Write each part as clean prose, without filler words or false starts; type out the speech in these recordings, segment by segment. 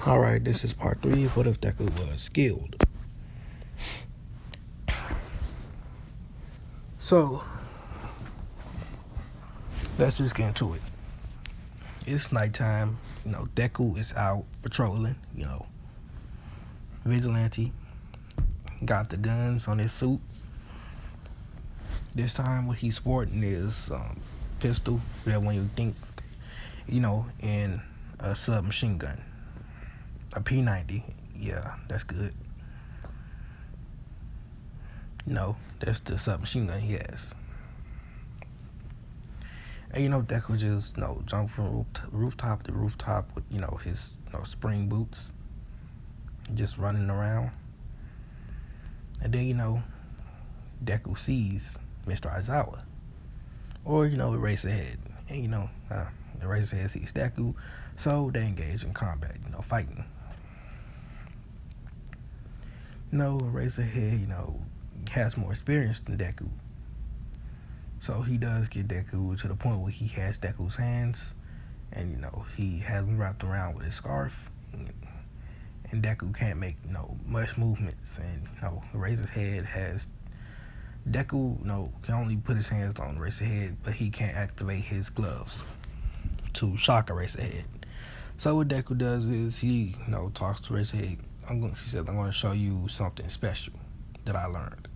Alright, this is part 3 of what if Deku was skilled. So, let's just get into it. It's nighttime, Deku is out patrolling, vigilante. Got the guns on his suit. This time what he's sporting is pistol, that when you think, and a submachine gun. A P90, yeah, that's good. No, that's the submachine gun he has. And Deku just jump from rooftop to rooftop with his spring boots, just running around. And then Deku sees Mr. Aizawa, or Eraserhead, and Eraserhead sees Deku, so they engage in combat, fighting. Eraserhead has more experience than Deku. So he does get Deku to the point where he has Deku's hands, and he has him wrapped around with his scarf, and Deku can't make much movements, and Eraserhead has Deku can only put his hands on Eraserhead, but he can't activate his gloves to shock Eraserhead. So what Deku does is he talks to Eraserhead. He says, I'm going to show you something special that I learned.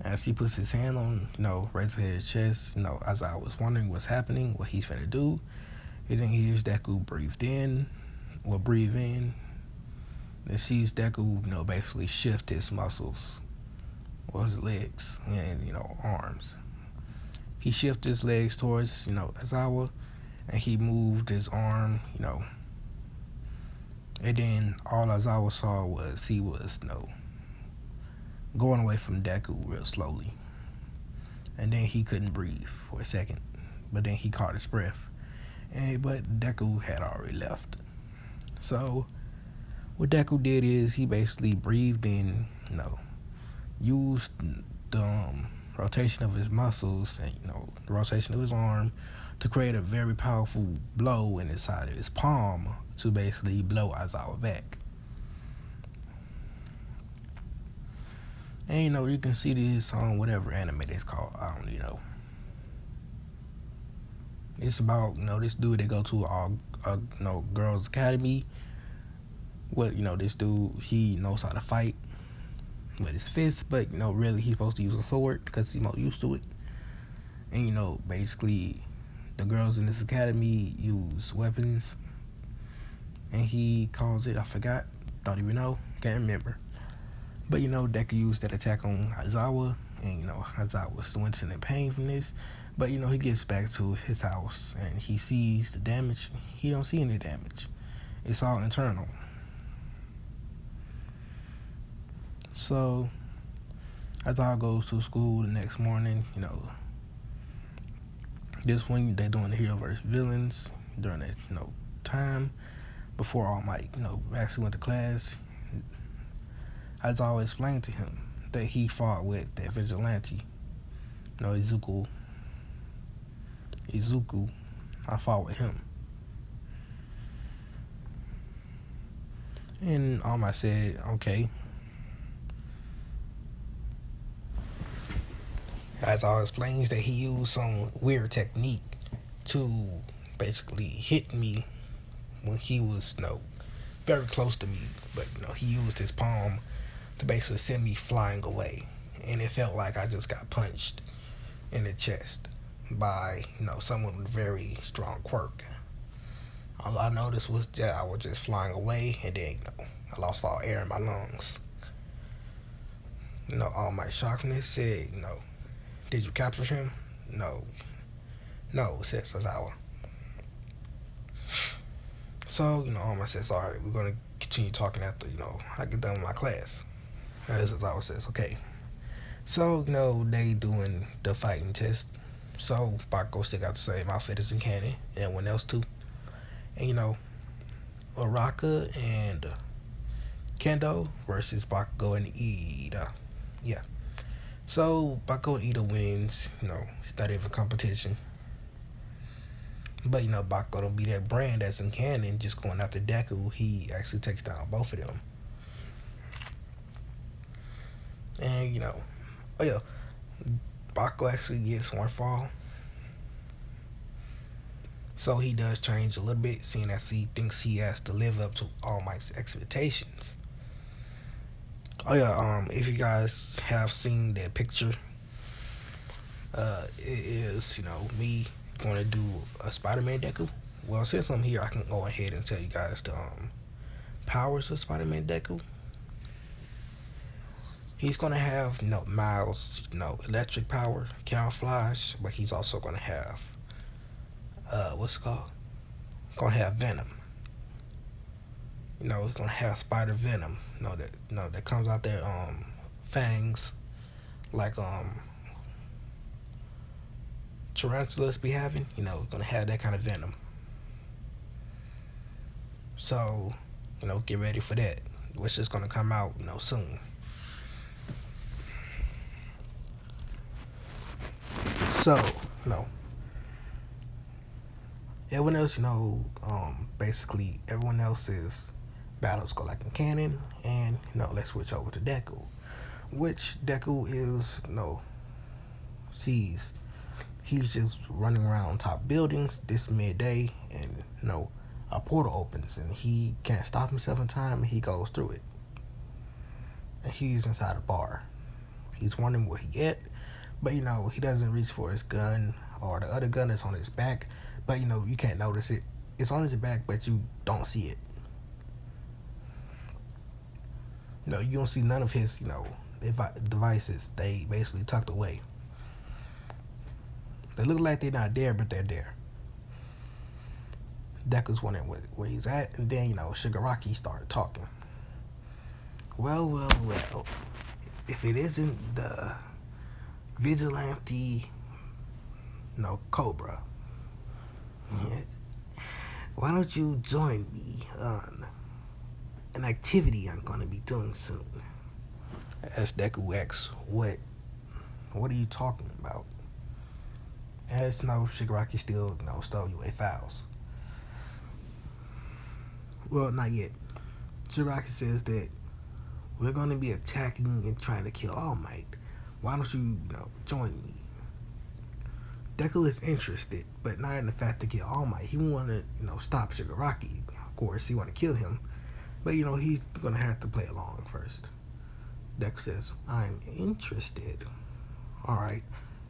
As he puts his hand on, Eraserhead's chest, as I was wondering what's happening, what he's finna do, and then he hears Deku breathe in, and sees Deku, basically shift his muscles, or his legs, and, arms. He shifted his legs towards, Aizawa, and he moved his arm, and then all Aizawa saw was he was, going away from Deku real slowly. And then he couldn't breathe for a second. But then he caught his breath. But Deku had already left. So what Deku did is he basically breathed in, used the rotation of his muscles and the rotation of his arm to create a very powerful blow in the side of his palm to basically blow Aizawa back. And you can see this on whatever anime it's called. I don't know. It's about this dude that go to a girls' academy. This dude, he knows how to fight with his fists, but really he's supposed to use a sword because he's more used to it. And basically the girls in this academy use weapons, and he calls it, I forgot, don't even know, can't remember. But Deku used that attack on Aizawa, and Aizawa still in pain from this. But he gets back to his house and he sees the damage. He don't see any damage. It's all internal. So Aizawa goes to school the next morning. This when they're doing the hero versus villains during that time before All Might actually went to class. Aizawa explained to him that he fought with that vigilante, Izuku. I fought with him. And All Might said, okay. Aizawa explains that he used some weird technique to basically hit me when he was very close to me, but he used his palm to basically send me flying away, and it felt like I just got punched in the chest by someone with very strong quirk. All I noticed was that I was just flying away, and then I lost all air in my lungs. All Might shockedness said, did you capture him? No, said Aizawa. So All Might says, all right, we're gonna continue talking after I get done with my class. As Aizawa says, okay. So, they doing the fighting test. So, Bakugo still got the same outfit as in canon, and everyone else too. And, Araka and Kendo versus Bakugo and Ida. Yeah. So, Bakugo and Ida wins. It's not even competition. But Bakugo don't be that brand that's in canon just going after Deku. He actually takes down both of them. And oh yeah, Bakugo actually gets one fall. So he does change a little bit, seeing as he thinks he has to live up to All Might's expectations. Oh yeah, if you guys have seen that picture, it is me going to do a Spider-Man Deku. Well, since I'm here, I can go ahead and tell you guys the powers of Spider-Man Deku. He's gonna have Miles, electric power, camouflage, but he's also gonna have what's it called? Gonna have venom. He's gonna have spider venom. That comes out their fangs, like tarantulas be having. Gonna have that kind of venom. So, get ready for that, which is gonna come out, soon. So, everyone else, basically everyone else's battles go like in canon, and let's switch over to Deku, which Deku is, he's just running around top buildings this midday, and a portal opens, and he can't stop himself in time, and he goes through it, and he's inside a bar. He's wondering where he at, but he doesn't reach for his gun, or the other gun is on his back, but you can't notice it. It's on his back, but you don't see it. You don't see none of his devices. They basically tucked away. They look like they're not there, but they're there. Deku's wondering where he's at, and then Shigaraki started talking. Well. If it isn't the vigilante, Cobra, why don't you join me on an activity I'm gonna be doing soon? As Deku asks, what are you talking about? As Shigaraki still stole you away files. Well, not yet. Shigaraki says that we're gonna be attacking and trying to kill All Might. Why don't you join me? Deku is interested, but not in the fact to kill All Might. He want to stop Shigaraki. Of course, he want to kill him, but he's gonna have to play along first. Deku says, "I'm interested." All right,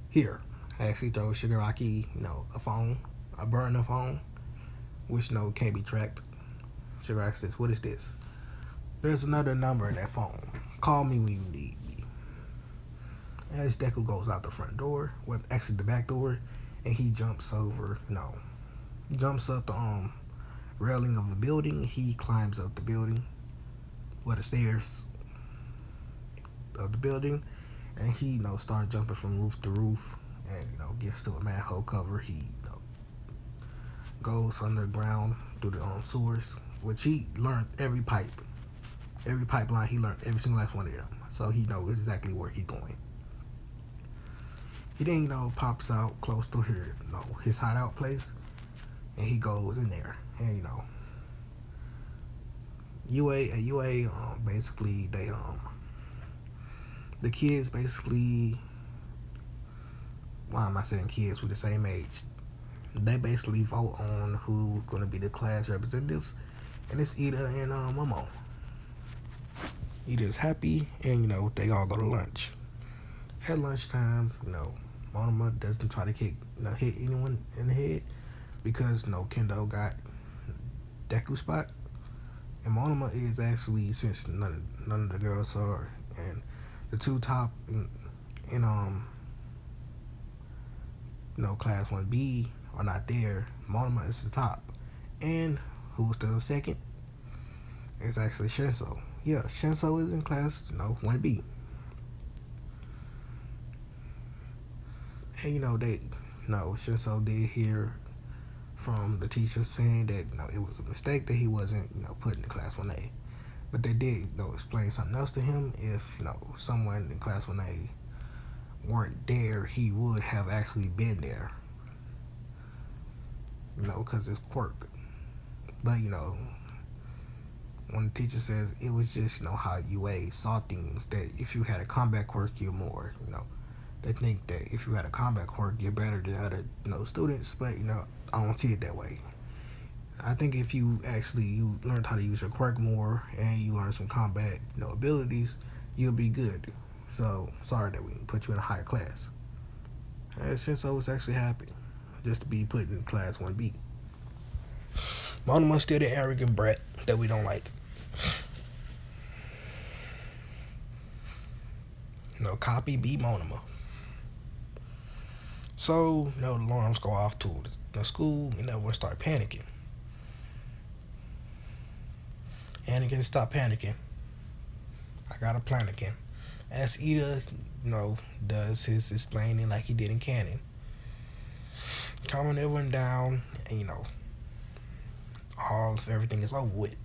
here. I actually throw Shigaraki, a phone, a burner phone, which can't be tracked. Shigaraki says, "What is this?" "There's another number in that phone. Call me when you need me." As Deku goes out the front door, well, actually the back door, and he jumps over, jumps up the railing of a building. He climbs up the building, the stairs of the building, and he starts jumping from roof to roof, and gets to a manhole cover. He goes underground through the sewers, which he learned every pipeline. He learned every single last one of them, so he knows exactly where he's going. He then pops out close to his hideout place, and he goes in there, and UA basically they the kids basically, why am I saying kids with the same age? They basically vote on who's gonna be the class representatives, and it's Ida and Momo. Ida's happy, and they all go to lunch. At lunchtime, Monoma doesn't try to hit anyone in the head because Kendo got Deku spot, and Monoma is actually, since none of the girls are, and the two top in class 1B are not there. Monoma is the top, and who's the second? It's actually Shinso. Yeah, Shinso is in class 1B. And they Shinso did hear from the teacher saying that it was a mistake that he wasn't put in class 1A, but they did explain something else to him. If someone in class 1A weren't there, he would have actually been there. because it's quirk. But when the teacher says it was just how UA saw things, that if you had a combat quirk, you're more. They think that if you had a combat quirk, you're better than other students. But I don't see it that way. I think if you learned how to use your quirk more and you learn some combat abilities, you'll be good. So sorry that we put you in a higher class. It's just so it's actually happy just to be put in class 1B. Monoma's still the arrogant brat that we don't like. Copy B Monoma. So, the alarms go off to the school and everyone start panicking. Anakin, stop panicking. I got a plan again. As Ida, does his explaining like he did in canon. Calming everyone down, and everything is over with.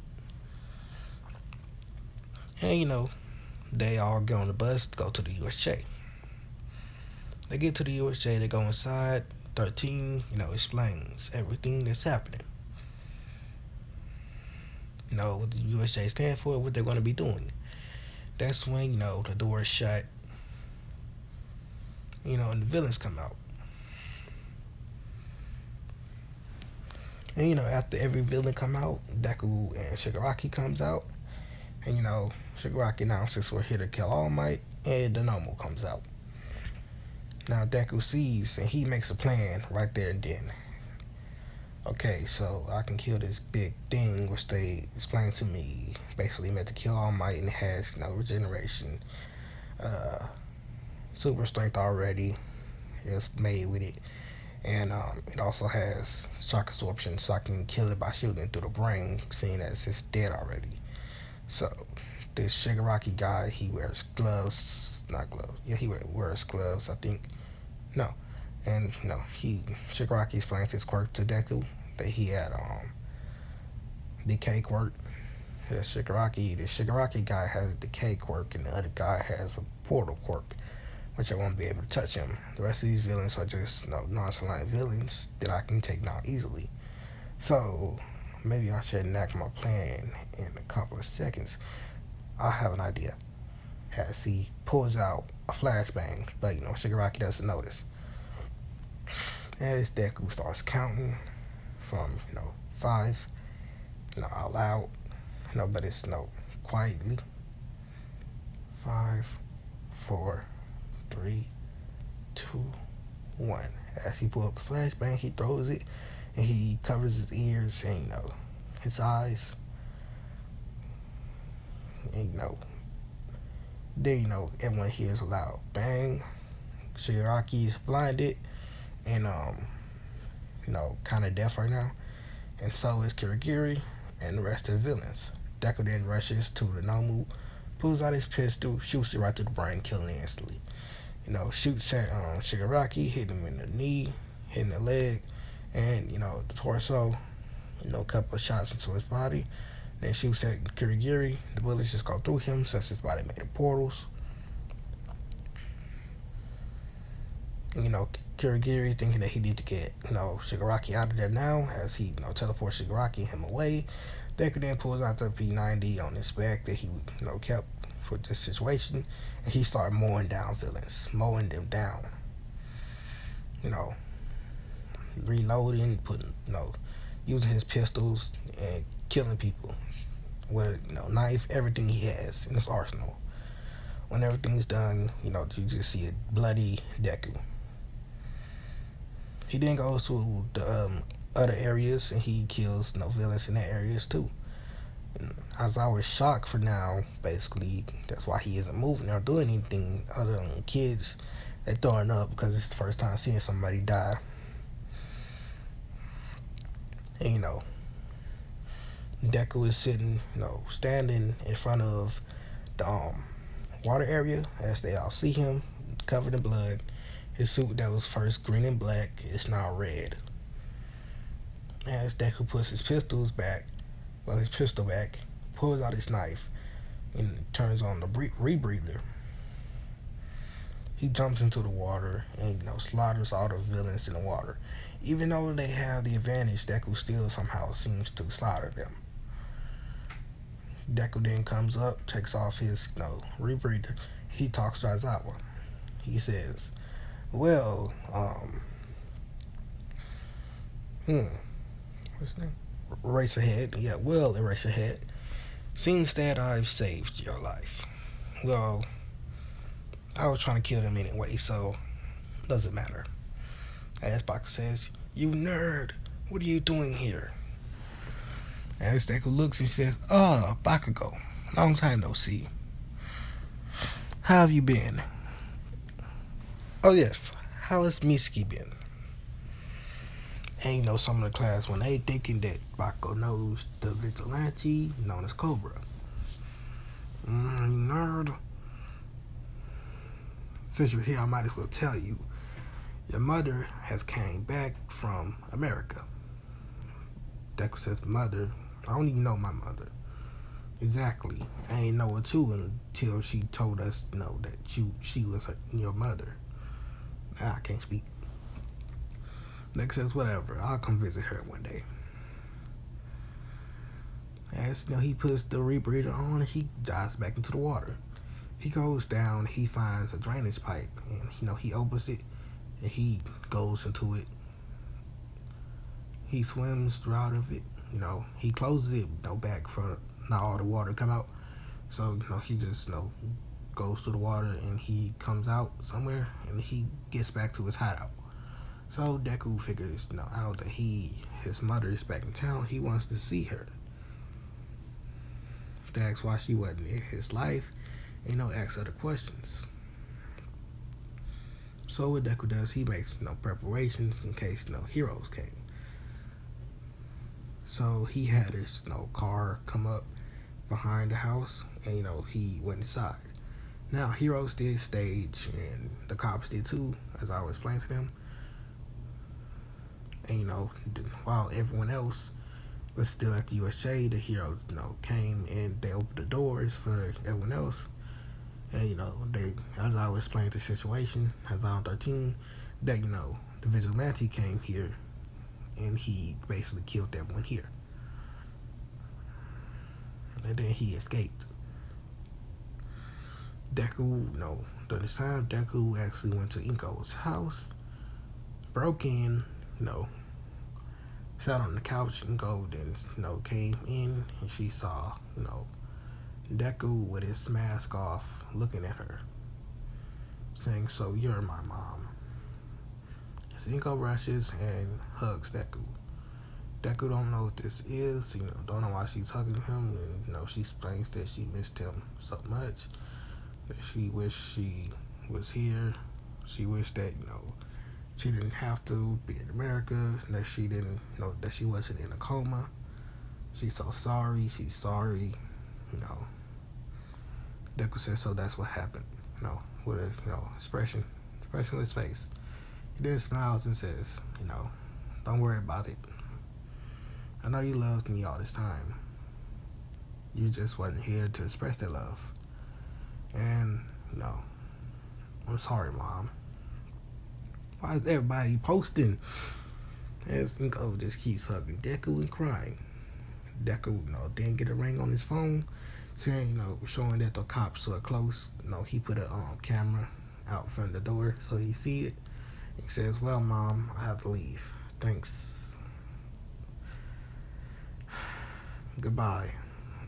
And they all get on the bus to go to the USJ. They get to the USJ, they go inside. 13, explains everything that's happening. What the USJ stands for, what they're going to be doing. That's when, the door is shut. And the villains come out. And, after every villain come out, Deku and Shigaraki comes out. And, Shigaraki announces we're here to kill All Might, and the Nomo comes out. Now, Deku sees, and he makes a plan right there and then. Okay, so I can kill this big thing, which they explained to me. Basically meant to kill All Might, and it has, regeneration. Super strength already. It's made with it. And it also has shock absorption, so I can kill it by shooting it through the brain, seeing as it's dead already. So, this Shigaraki guy, he wears gloves. Not gloves. Yeah, he wears gloves, I think. No. And, Shigaraki explains his quirk to Deku, that he had decay quirk. The Shigaraki guy has a decay quirk, and the other guy has a portal quirk, which I won't be able to touch him. The rest of these villains are just nonchalant villains that I can take down easily. So maybe I should enact my plan in a couple of seconds. I have an idea. As he pulls out a flashbang, but Shigaraki doesn't notice. As Deku starts counting from 5, out loud, but it's quietly. 5, 4, 3, 2, 1. As he pulls up the flashbang, he throws it and he covers his ears and his eyes. And then everyone hears a loud bang. Shigaraki's blinded and kind of deaf right now, and so is Kirigiri and the rest of the villains. Deku then rushes to the Nomu, pulls out his pistol, shoots it right through the brain, killing it instantly. Shoots at Shigaraki, hitting him in the knee, hitting the leg, and the torso. A couple of shots into his body. Then shoots at Kirigiri. The bullets just go through him since his body made of portals. Kirigiri thinking that he need to get Shigaraki out of there now, as he teleports Shigaraki and him away. Deku then pulls out the P90 on his back that he kept for this situation, and he started mowing down villains, mowing them down. Reloading, putting using his pistols and killing people with knife, everything he has in his arsenal. When everything's done, you just see a bloody Deku. He then goes to the other areas and he kills villains in that areas too. And as I was shocked for now, basically, that's why he isn't moving or doing anything other than kids. They're throwing up because it's the first time seeing somebody die. And Deku is sitting, standing in front of the water area as they all see him, covered in blood. His suit that was first green and black is now red. As Deku puts his pistol back, pulls out his knife, and turns on the rebreather. He jumps into the water and slaughters all the villains in the water. Even though they have the advantage, Deku still somehow seems to slaughter them. Deku then comes up, takes off his rebreather. He talks to Aizawa. He says, "Well, what's his name? Eraserhead. Yeah, well, Eraserhead. Seems that I've saved your life. Well, I was trying to kill them anyway, so doesn't matter." As Baka says, "You nerd, what are you doing here?" As Deku looks and says, Bakugo, long time no see. How have you been? Oh yes, how has Mitsuki been? And some of the class, when they thinking that Bakugo knows the vigilante known as Cobra. Nerd. Since you're here, I might as well tell you. Your mother has came back from America. Deku says, "Mother? I don't even know my mother." "Exactly. I ain't know her too until she told us, that she was your mother." I can't speak. Deku says, "Whatever. I'll come visit her one day." As he puts the rebreather on, he dives back into the water. He goes down. He finds a drainage pipe, and he opens it, and he goes into it. He swims through out of it. He closes it, back for not all the water come out. So, he just, goes through the water and he comes out somewhere and he gets back to his hideout. So Deku figures, out that his mother is back in town. He wants to see her. He asks why she wasn't in his life, and asks other questions. So what Deku does, he makes preparations in case heroes came. So he had his car come up behind the house, and he went inside. Now heroes did stage, and the cops did too, as I was explaining to them. And while everyone else was still at the USA, the heroes came and they opened the doors for everyone else. And they, as I was explaining the situation, as I was 13, that the vigilante came here and he basically killed everyone here. And then he escaped. Deku, during this time, Deku actually went to Inko's house, broke in, sat on the couch, and Inko then, came in, and she saw, Deku with his mask off, looking at her, saying, "So you're my mom." So Inko rushes and hugs Deku. Deku don't know what this is, don't know why she's hugging him, and she explains that she missed him so much, that she wished she was here. She wished that, she didn't have to be in America, that she didn't know that she wasn't in a coma. She's so sorry, she's sorry, Deku says, "So that's what happened," with a, expressionless face. He then smiles and says, "Don't worry about it. I know you loved me all this time. You just wasn't here to express that love. And, I'm sorry, Mom." Why is everybody posting? As Inko just keeps hugging Deku and crying. Deku, didn't get a ring on his phone, saying, showing that the cops are close. He put a camera out front of the door so he see it. He says, "Well, Mom, I have to leave. Thanks. Goodbye."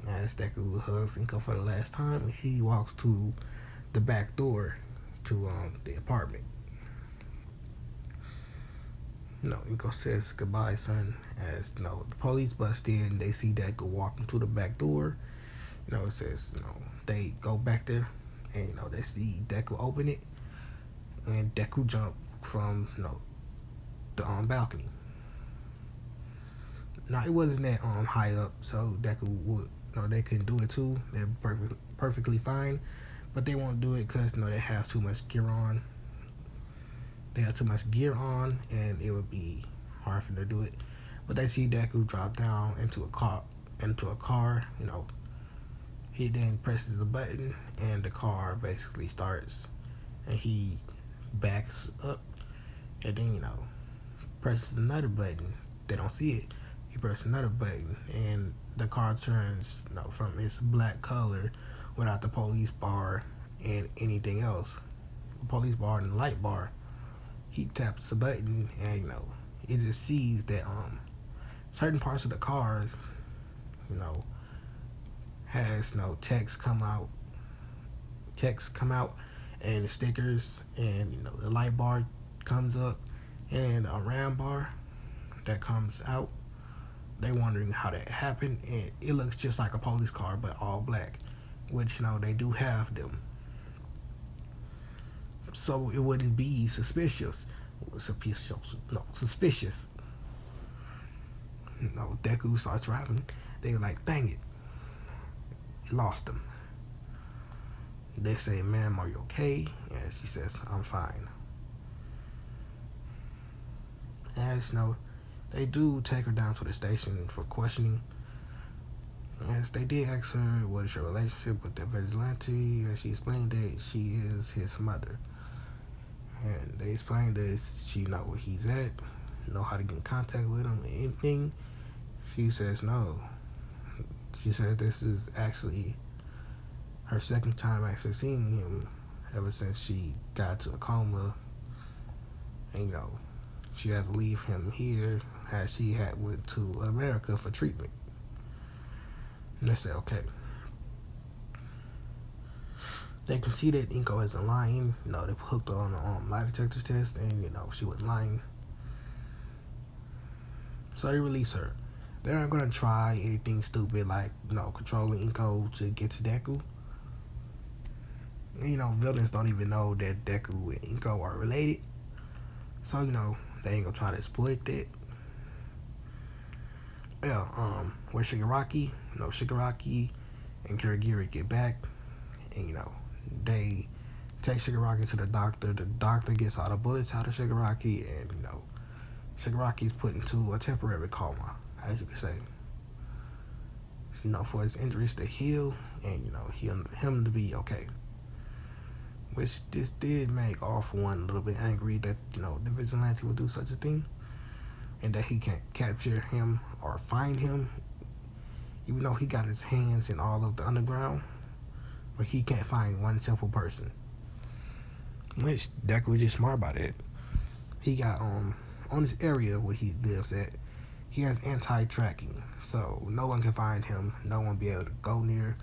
As Deku hugs Inko for the last time, he walks to the back door to the apartment. Inko says, "Goodbye, son." As the police bust in, they see Deku walking to the back door. It says, they go back there, and they see Deku open it, and Deku jump from the balcony. Now it wasn't that high up, so Deku would they couldn't do it too. They're perfectly fine, but they won't do it because they have too much gear on. They have too much gear on, and it would be hard for them to do it. But they see Deku drop down into a car. He then presses the button, and the car basically starts, and he backs up, and then presses another button. They don't see it. He presses another button, and the car turns, from its black color without the police bar and anything else. The police bar and the light bar. He taps the button, and it just sees that certain parts of the car, has text come out, and the stickers, and the light bar comes up, and a RAM bar that comes out. They wondering how that happened, and it looks just like a police car, but all black, which they do have them, so it wouldn't be suspicious. Suspicious. Deku starts driving. They were like, dang it, we lost him. They say, ma'am, are you okay? And she says, I'm fine. As they do take her down to the station for questioning. As they did ask her, what is your relationship with the vigilante? And she explained that she is his mother. And they explained that she know where he's at, know how to get in contact with him, anything. She says no. She says this is actually her second time actually seeing him ever since she got to a coma. And she had to leave him here as she had went to America for treatment. And they said, okay. They can see that Inko isn't lying. They hooked her on the lie detector test, and she wasn't lying. So they release her. They aren't gonna try anything stupid like controlling Inko to get to Deku. And, villains don't even know that Deku and Inko are related. So they ain't gonna try to exploit that. Yeah, where Shigaraki, Shigaraki and Kurogiri get back, and they take Shigaraki to the doctor. The doctor gets all the bullets out of Shigaraki, and Shigaraki's put into a temporary coma, as you could say. For his injuries to heal, and him to be okay. Which this did make All For One a little bit angry that the vigilante would do such a thing, and that he can't capture him or find him, even though he got his hands in all of the underground, but he can't find one simple person. Which Deku was just smart about it. He got on this area where he lives at, he has anti-tracking, so no one can find him. No one be able to go near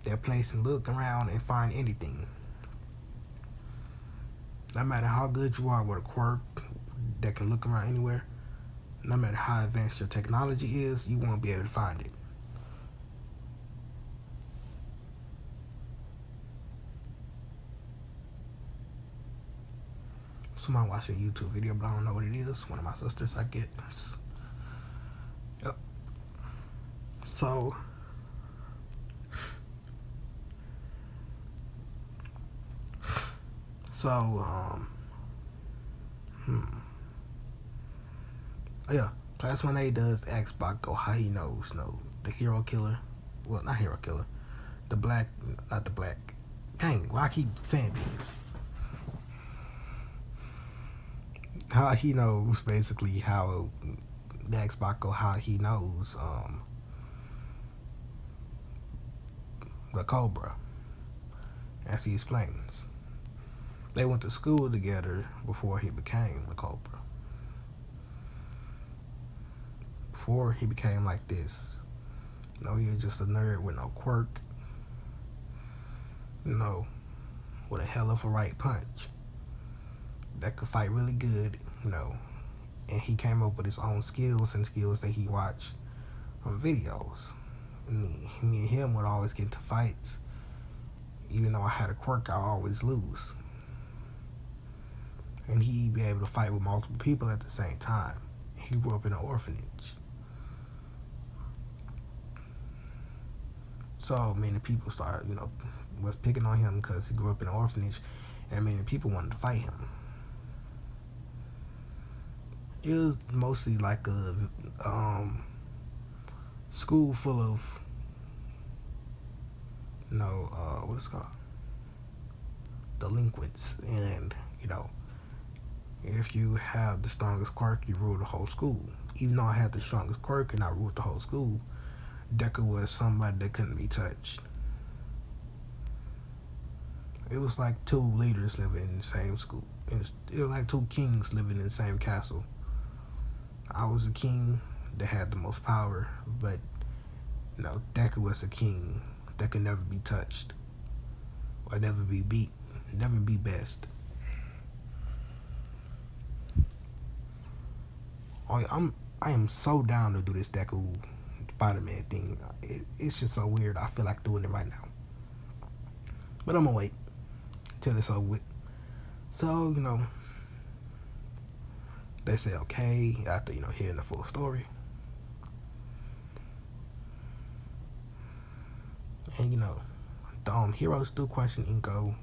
that place and look around and find anything. No matter how good you are with a quirk that can look around anywhere, no matter how advanced your technology is, you won't be able to find it. Somebody watching a YouTube video, but I don't know what it is. One of my sisters, I guess. Yep. So, yeah, Class 1A does ask Bakugo how he knows, the hero killer. Well, not hero killer. Not the black. Dang, why I keep saying things? How he knows, basically, how they ask Bakugo how he knows, the Cobra. As he explains. They went to school together before he became the Cobra. Before he became like this. He was just a nerd with no quirk. With a hell of a right punch. That could fight really good, And he came up with his own skills and skills that he watched from videos. Me and him would always get into fights. Even though I had a quirk, I always lose. And he'd be able to fight with multiple people at the same time. He grew up in an orphanage. So many people started, was picking on him because he grew up in an orphanage, and many people wanted to fight him. It was mostly like a school full of, what is it called? Delinquents, and, If you have the strongest quirk, you rule the whole school. Even though I had the strongest quirk and I ruled the whole school, Deku was somebody that couldn't be touched. It was like two leaders living in the same school. It was like two kings living in the same castle. I was a king that had the most power, but Deku was a king that could never be touched or never be beat, never be best. I am so down to do this Deku Spider-Man thing. It's just so weird. I feel like doing it right now, but I'm gonna wait till it's over with. So they say okay after hearing the full story, and the heroes do question Inko,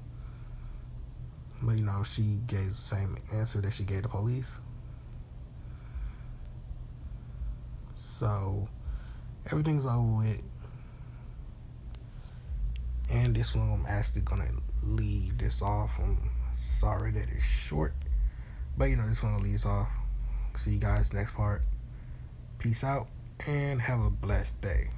but she gave the same answer that she gave the police. So everything's over with, and this one I'm actually gonna leave this off. I'm sorry that it's short, but this one leaves off. See you guys next part. Peace out and have a blessed day.